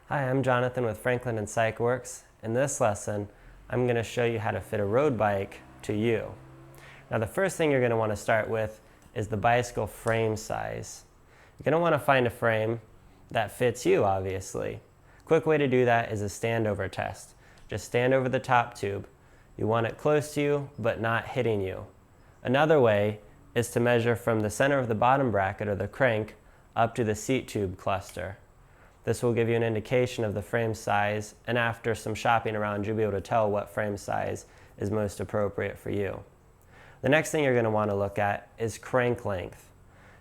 Hi, I'm Jonathan with Franklinton CycleWorks. In this lesson, I'm going to show you how to fit a road bike to you. Now the first thing you're going to want to start with is the bicycle frame size. You're going to want to find a frame that fits you, obviously. Quick way to do that is a standover test. Just stand over the top tube. You want it close to you, but not hitting you. Another way is to measure from the center of the bottom bracket or the crank up to the seat tube cluster. This will give you an indication of the frame size, and after some shopping around, you'll be able to tell what frame size is most appropriate for you. The next thing you're going to want to look at is crank length.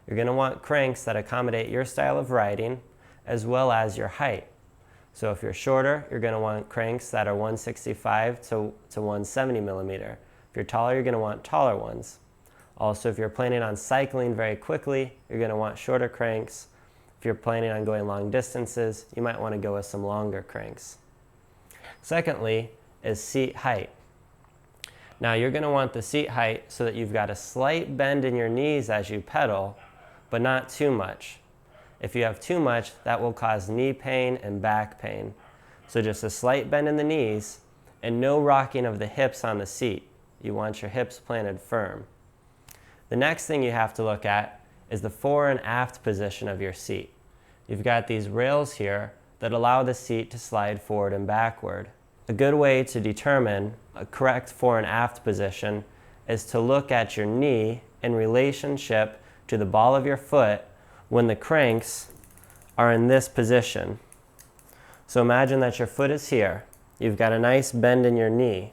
You're going to want cranks that accommodate your style of riding as well as your height. So if you're shorter, you're going to want cranks that are 165 to 170 millimeter. If you're taller, you're going to want taller ones. Also, if you're planning on cycling very quickly, you're going to want shorter cranks. If you're planning on going long distances, you might want to go with some longer cranks. Secondly is seat height. Now you're going to want the seat height so that you've got a slight bend in your knees as you pedal, but not too much. If you have too much, that will cause knee pain and back pain. So just a slight bend in the knees and no rocking of the hips on the seat. You want your hips planted firm. The next thing you have to look at is the fore and aft position of your seat. You've got these rails here that allow the seat to slide forward and backward. A good way to determine a correct fore and aft position is to look at your knee in relationship to the ball of your foot when the cranks are in this position. So imagine that your foot is here. You've got a nice bend in your knee.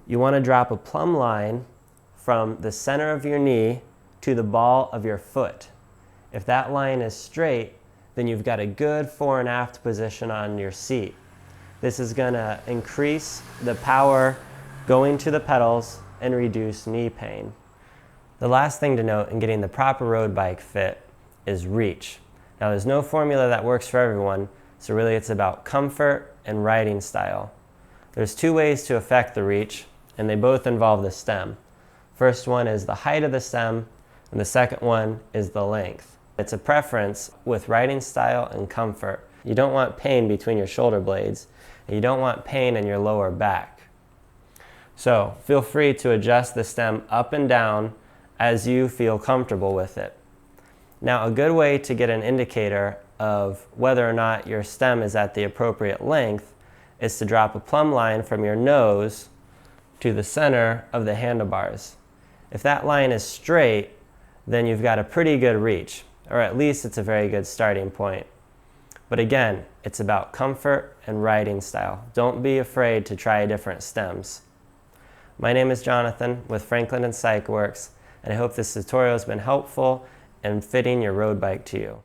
You want to drop a plumb line from the center of your knee to the ball of your foot. If that line is straight, then you've got a good fore and aft position on your seat. This is going to increase the power going to the pedals and reduce knee pain. The last thing to note in getting the proper road bike fit is reach. Now there's no formula that works for everyone, so really it's about comfort and riding style. There's two ways to affect the reach, and they both involve the stem. First one is the height of the stem, and the second one is the length. It's a preference with riding style and comfort. You don't want pain between your shoulder blades, and you don't want pain in your lower back. So feel free to adjust the stem up and down as you feel comfortable with it. Now a good way to get an indicator of whether or not your stem is at the appropriate length is to drop a plumb line from your nose to the center of the handlebars. If that line is straight, then you've got a pretty good reach, or at least it's a very good starting point. But again, it's about comfort and riding style. Don't be afraid to try different stems. My name is Jonathan with Franklinton CycleWorks, and I hope this tutorial has been helpful in fitting your road bike to you.